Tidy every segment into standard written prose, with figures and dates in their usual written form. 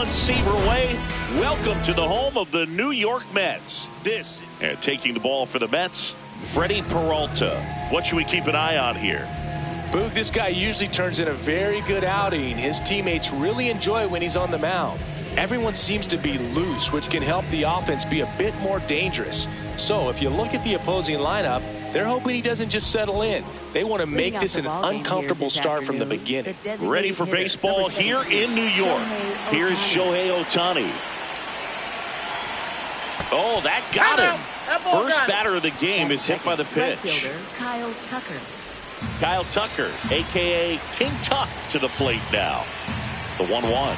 Seaver Way. Welcome to the home of the New York Mets. And taking the ball for the Mets, Freddie Peralta. What should we keep an eye on here? Boog, this guy usually turns in a very good outing. His teammates really enjoy when he's on the mound. Everyone seems to be loose, which can help the offense be a bit more dangerous. So if you look at the opposing lineup, they're hoping he doesn't just settle in. They want to make this an uncomfortable start from the beginning. Ready for baseball here in New York. Here's Shohei Ohtani. Oh, that got him. First batter of the game is hit by the pitch. Kyle Tucker. Kyle Tucker, a.k.a. King Tuck, to the plate now. The 1-1.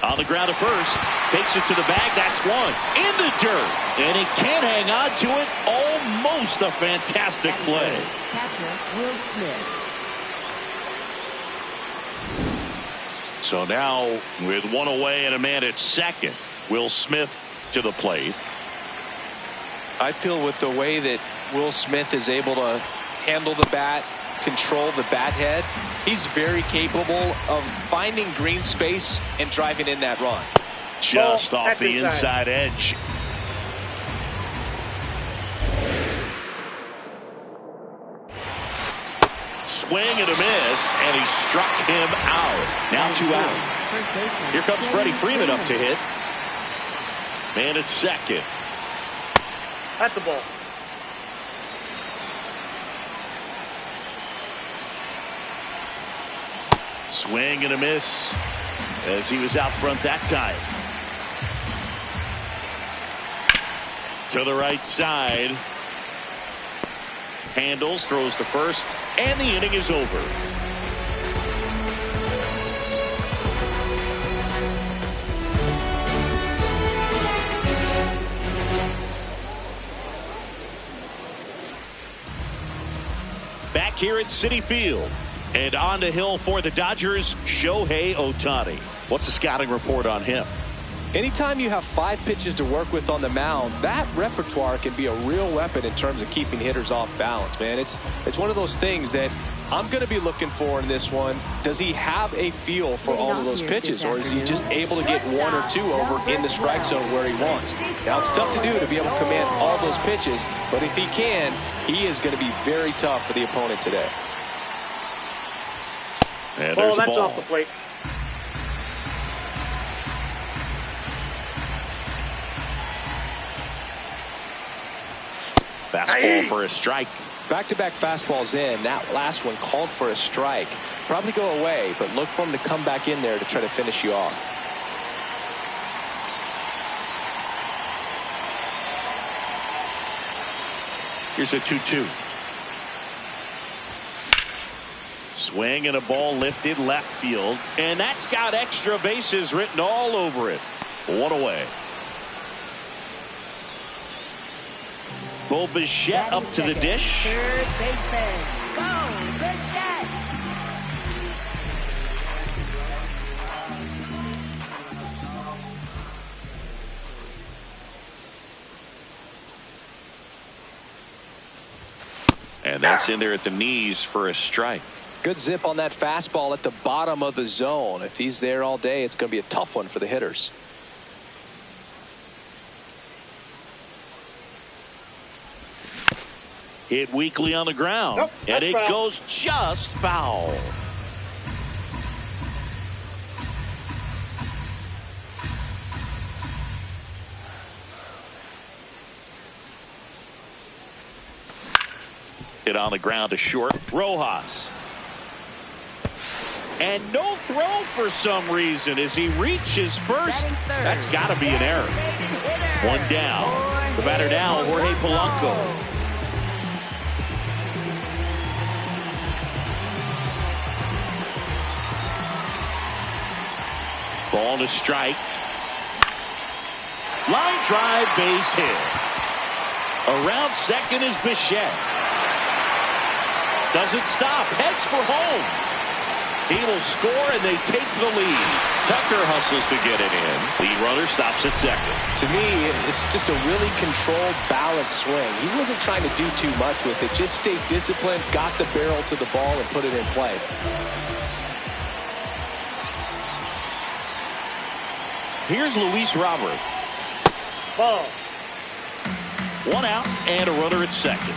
On the ground at first. Takes it to the bag. That's one. In the dirt. And he can't hang on to it. Almost a fantastic play. Catcher Will Smith. So now with one away and a man at second, Will Smith to the plate. I feel with the way that Will Smith is able to handle the bat, control the bat head, he's very capable of finding green space and driving in that run. Just off the inside edge. Swing and a miss, and he struck him out. Now 2 out. Here comes Freddie Freeman up to hit. Man at second. That's a ball. Swing and a miss as he was out front that time. To the right side. Handles, throws to first, and the inning is over. Back here at Citi Field. And on the hill for the Dodgers, Shohei Ohtani. What's the scouting report on him? Anytime you have 5 pitches to work with on the mound, that repertoire can be a real weapon in terms of keeping hitters off balance, man. It's one of those things that I'm going to be looking for in this one. Does he have a feel for all of those pitches, or is he just able to get 1 or 2 over in the strike zone where he wants? Now, it's tough to do to be able to command all those pitches, but if he can, he is going to be very tough for the opponent today. And there's that's the ball. off the plate. Fastball for a strike. Back-to-back fastballs in. That last one called for a strike. Probably go away, but look for him to come back in there to try to finish you off. Here's a 2-2. Swing and a ball lifted left field. And that's got extra bases written all over it. 1 away. Bo Bichette up to the dish. Third baseman. Bo Bichette. And that's in there at the knees for a strike. Good zip on that fastball at the bottom of the zone. If he's there all day, it's going to be a tough one for the hitters. Hit weakly on the ground. Nope, and it foul. goes just foul. Hit on the ground to short. Rojas. And no throw for some reason as he reaches first. That's got to be an error. 1 down. The batter now, Jorge Polanco. Ball to strike. Line drive, base hit. Around second is Bichette. Doesn't stop. Heads for home. He will score, and they take the lead. Tucker hustles to get it in. The runner stops at second. To me, it's just a really controlled, balanced swing. He wasn't trying to do too much with it. Just stayed disciplined, got the barrel to the ball, and put it in play. Here's Luis Robert. Ball. 1 out and a runner at second.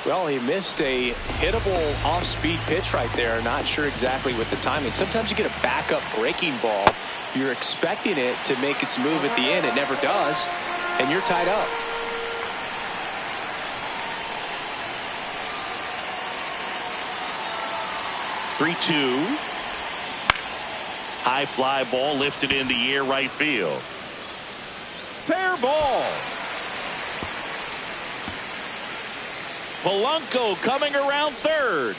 Well, he missed a hittable off-speed pitch right there. Not sure exactly with the timing. Sometimes you get a backup breaking ball. You're expecting it to make its move at the end. It never does, and you're tied up. Three-two. High fly ball lifted in the air right field. Fair ball. Polanco coming around third.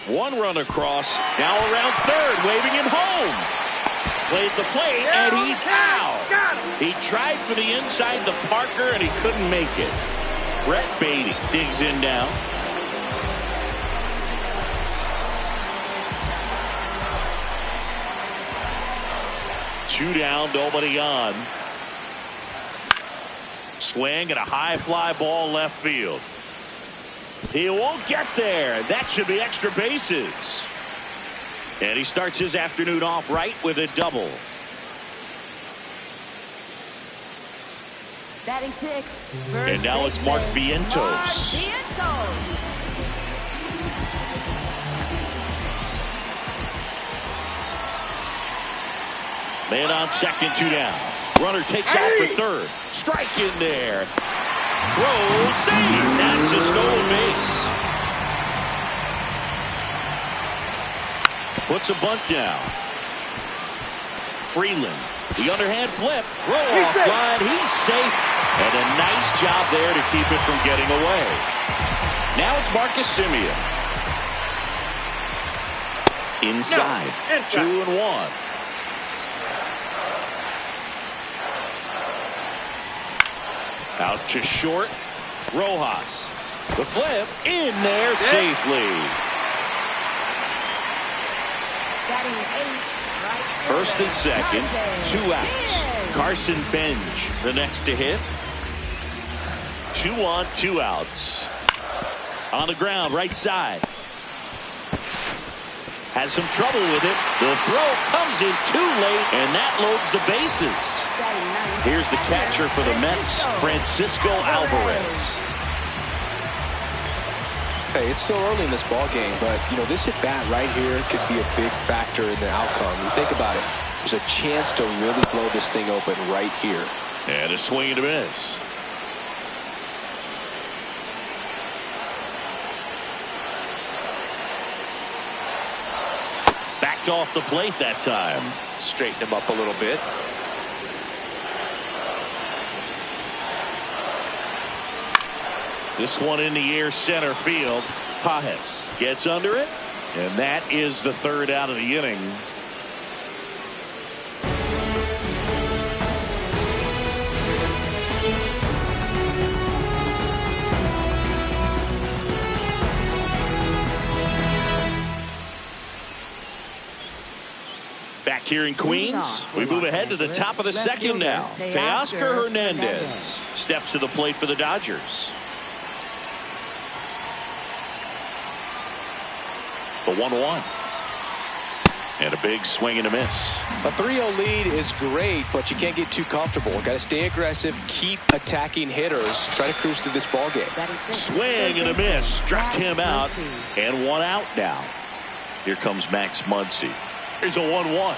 1 run across. Now around third, waving him home. Played the plate, and he's out. He tried for the inside to Parker, and he couldn't make it. Brett Beatty digs in now. Two down, nobody on. Swing and a high fly ball left field. He won't get there. That should be extra bases. And he starts his afternoon off right with a double. Batting 6. And now it's Mark Vientos. Man on second, 2 down. Runner takes out for third. Strike in there. Throw, save. That's a stolen base. Puts a bunt down. Freeland, the underhand flip. Throw off line. He's safe. And a nice job there to keep it from getting away. Now it's Marcus Semien. Inside. 2-1. Out to short. Rojas. The flip in there safely. First and second. 2 outs. Carson Bench the next to hit. 2 on, 2 outs. On the ground, right side. Has some trouble with it. The throw comes in too late, and that loads the bases. Here's the catcher for the Mets, Francisco Alvarez. Hey, it's still early in this ball game, but you know this at bat right here could be a big factor in the outcome. You think about it. There's a chance to really blow this thing open right here. And a swing and a miss. Backed off the plate that time. Straighten him up a little bit. This one in the air center field. Pajes gets under it, and that is the 3rd out of the inning. Back here in Queens, we move ahead to the top of the second now. Teoscar Hernandez steps to the plate for the Dodgers. The 1-1. And a big swing and a miss. A 3-0 lead is great, but you can't get too comfortable. Got to stay aggressive, keep attacking hitters, try to cruise through this ball game. Swing and a miss. Struck him out. And 1 out now. Here comes Max Muncy. Here's a 1-1.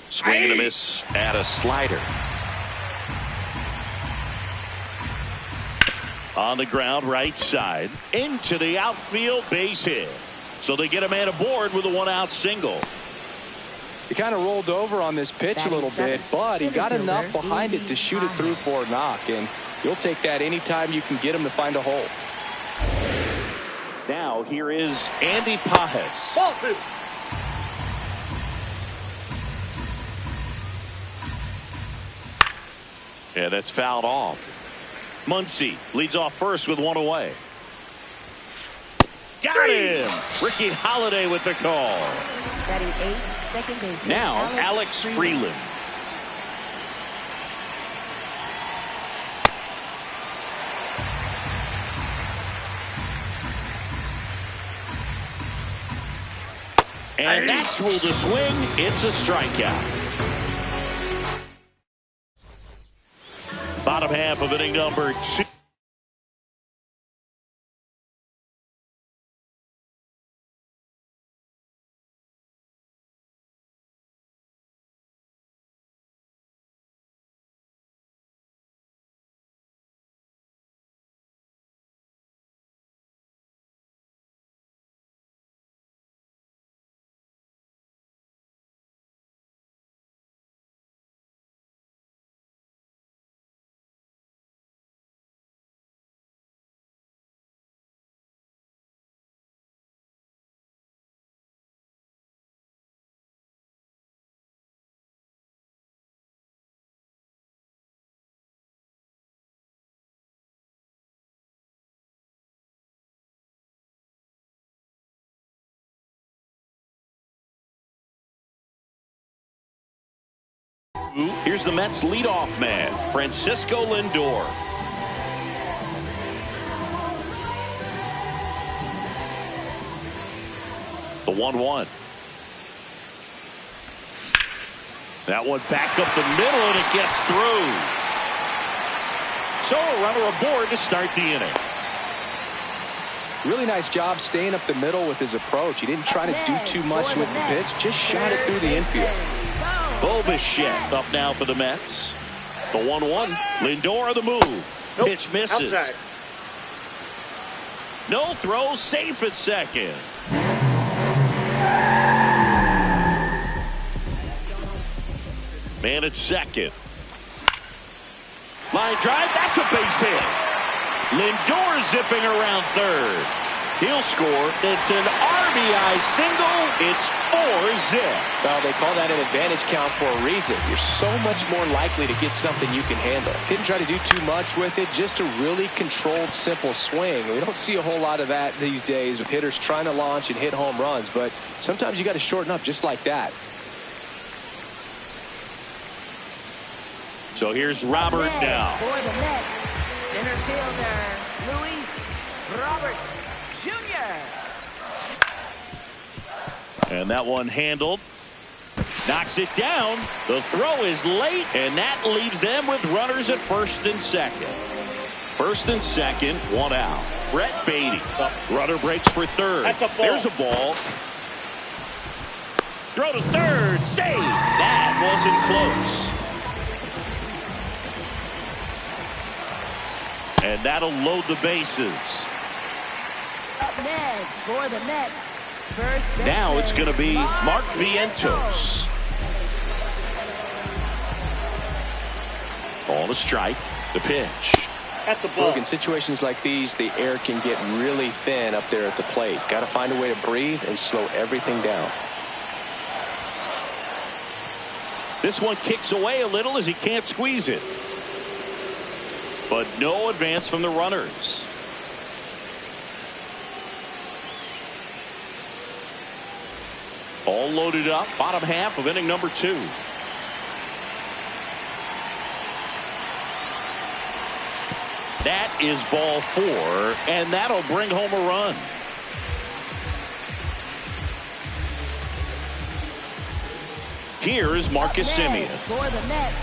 Swing and a miss at a slider. On the ground, right side. Into the outfield, base hit. So they get a man aboard with a 1-out single. He kind of rolled over on this pitch a little bit, but he got enough behind it to shoot it through for a knock. And you'll take that anytime you can get him to find a hole. Now here is Andy Pajes. Yeah, that's fouled off. Muncy leads off first with 1 away. Got him! Ricky Holiday with the call. Batting 8, second baseman. Now Alex Freeland. And that's ruled a swing. It's a strikeout. Bottom half of inning number 2. Here's the Mets leadoff man, Francisco Lindor. The 1-1. That one back up the middle, and it gets through. So a runner aboard to start the inning. Really nice job staying up the middle with his approach. He didn't try to do too much with the pitch, just shot it through the infield. Bichette up now for the Mets. The 1-1. Lindor on the move. Nope. Pitch misses. Outside. No throw, safe at second. Man at second. Line drive, that's a base hit. Lindor zipping around third. He'll score. It's an RBI single. It's 4-zip. Well, they call that an advantage count for a reason. You're so much more likely to get something you can handle. Didn't try to do too much with it, just a really controlled, simple swing. We don't see a whole lot of that these days with hitters trying to launch and hit home runs, but sometimes you got to shorten up just like that. So here's Robert now. For the Mets, center fielder Luis Robert Jr. And that one handled. Knocks it down. The throw is late, and that leaves them with runners at first and second. First and second, one out. Brett Beatty. Runner breaks for third. That's a ball. There's a ball. Throw to third. Save. That wasn't close. And that'll load the bases. Up next for the Mets, first Now it's baseman, going to be Mark Vientos. Ball to strike. The pitch. That's a ball. Look, in situations like these, the air can get really thin up there at the plate. Got to find a way to breathe and slow everything down. This one kicks away a little as he can't squeeze it. But no advance from the runners. All loaded up. Bottom half of inning number 2. That is ball 4, and that'll bring home a run. Here is Marcus Semien. For the Mets,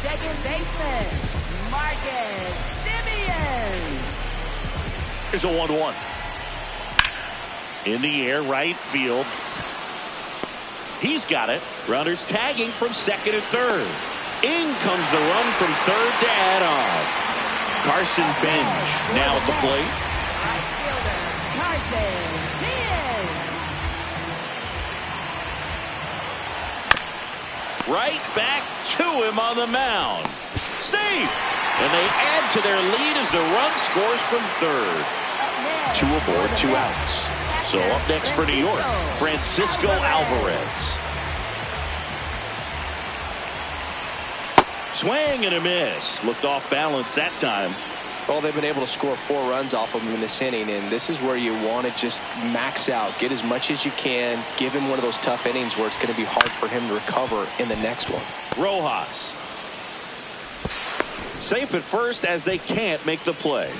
second baseman, Marcus Semien. Here's a 1-1. In the air, right field. He's got it. Runners tagging from second and third. In comes the run from third to add on. Carson Bench now at the plate. Right fielder, Carson Bench. Right back to him on the mound. Safe. And they add to their lead as the run scores from third. 2 aboard, 2 outs. So up next for New York, Francisco Alvarez. Swing and a miss. Looked off balance that time. Well, they've been able to score 4 runs off of him in this inning, and this is where you want to just max out, get as much as you can, give him one of those tough innings where it's going to be hard for him to recover in the next one. Rojas. Safe at first as they can't make the play.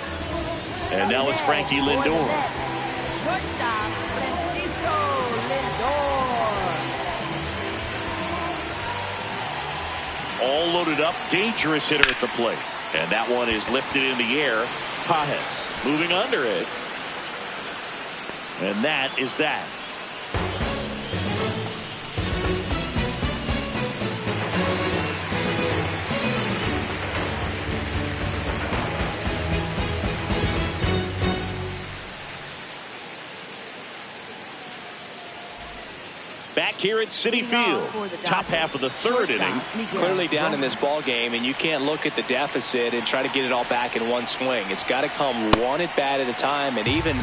And now it's Frankie Lindor. Shortstop, Francisco Lindor. loaded up, dangerous hitter at the plate. And that one is lifted in the air. Pages moving under it. And that is that. Back here at Citi Field, top half of the third inning. Clearly down in this ball game, and you can't look at the deficit and try to get it all back in one swing. It's got to come one at bat at a time, and even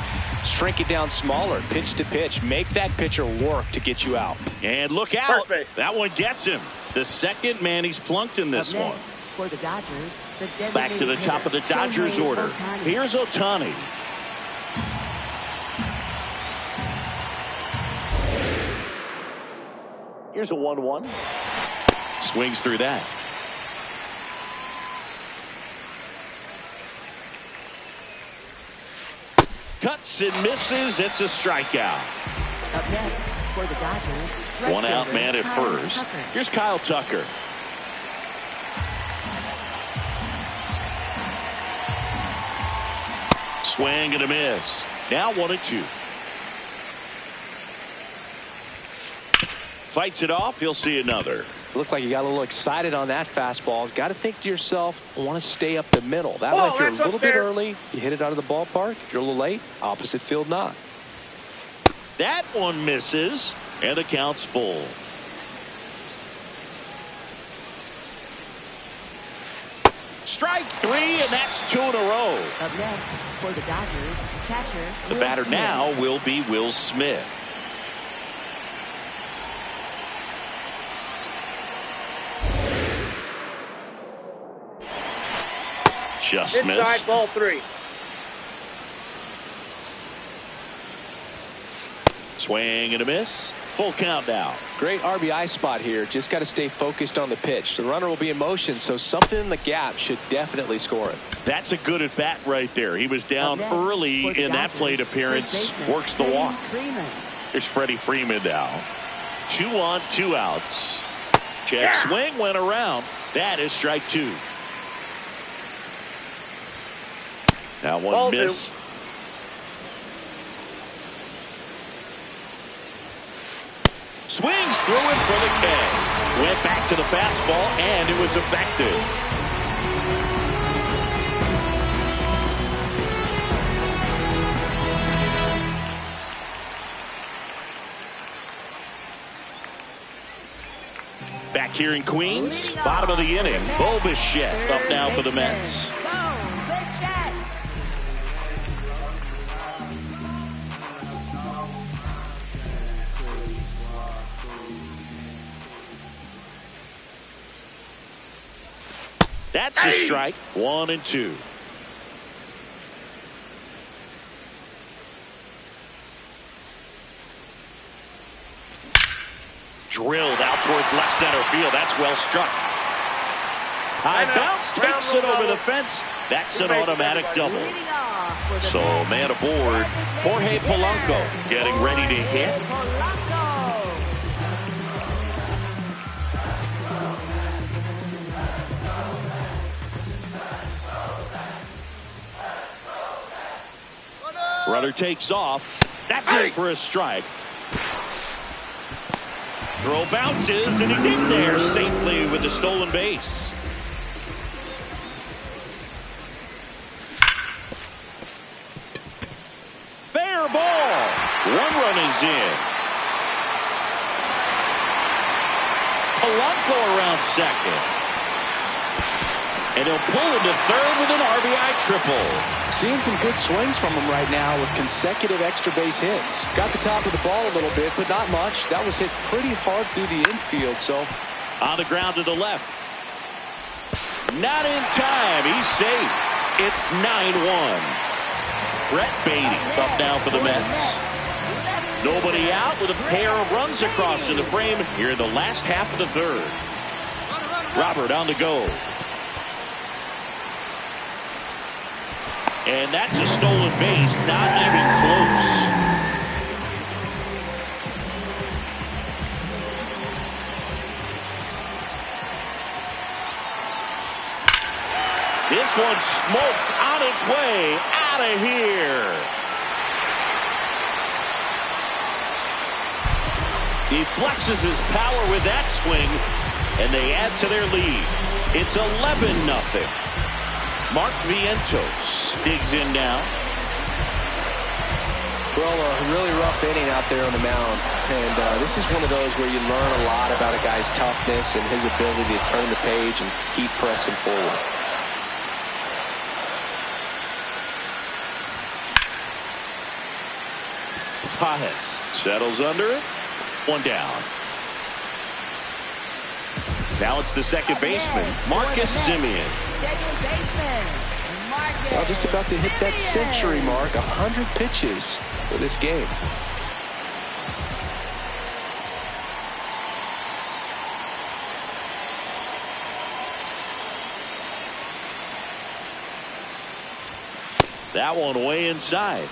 shrink it down smaller, pitch to pitch. Make that pitcher work to get you out. And look out. Perfect. That one gets him. The second man he's plunked in this one. For the Dodgers, the Back to the top of the Dodgers order. Here's Ohtani. Here's a 1-1. Swings through that. Cuts and misses. It's a strikeout. Up next for the Dodgers, right One out fielder, man at Kyle first. Tucker. Here's Kyle Tucker. Swing and a miss. Now 1-2. Fights it off. He'll see another. Looked like you got a little excited on that fastball. Got to think to yourself, I want to stay up the middle. That way, if you're a little bit early, you hit it out of the ballpark. If you're a little late, opposite field knock. That one misses, and the count's full. Strike three, and that's 2 in a row. Up next for the Dodgers, catcher. The Will batter Smith. now will be Will Smith. Just Inside, missed. ball 3. Swing and a miss. Full count now. Great RBI spot here. Just got to stay focused on the pitch. The runner will be in motion, so something in the gap should definitely score it. That's a good at bat right there. He was down Up next early for the in that Dodgers, plate first appearance. baseman, Works the Freddie walk. Freeman. Here's Freddie Freeman now. 2 on, 2 outs. Check swing went around. That is strike 2. That one Ball missed. Swings through it for the K. Went back to the fastball, and it was effective. Back here in Queens, bottom of the inning. Mlb The Show up now for the Mets. That's a strike. 1-2. Drilled out towards left center field. That's well struck. High bounce takes it over the fence. That's an automatic double. So man aboard. Jorge Polanco getting ready to hit. Runner takes off. That's in for a strike. Throw bounces, and he's in there safely with the stolen base. Fair ball. 1 run is in. Polanco around second. And he'll pull into third with an RBI triple. Seeing some good swings from him right now with consecutive extra base hits. Got the top of the ball a little bit, but not much. That was hit pretty hard through the infield, so. On the ground to the left. Not in time. He's safe. It's 9-1. Brett Beatty up now for the Mets. Nobody out with a pair of runs across in the frame here in the last half of the third. Robert on the go. And that's a stolen base, not even close. one smoked on its way out of here. He flexes his power with that swing, and they add to their lead. It's 11-0. Mark Vientos digs in now. Well, a really rough inning out there on the mound. And this is one of those where you learn a lot about a guy's toughness and his ability to turn the page and keep pressing forward. Pajes settles under it. One down. Now it's the second baseman, Marcus Semien. Second baseman, Marcus. Well, just about to hit that century mark, 100 pitches for this game. That one way inside.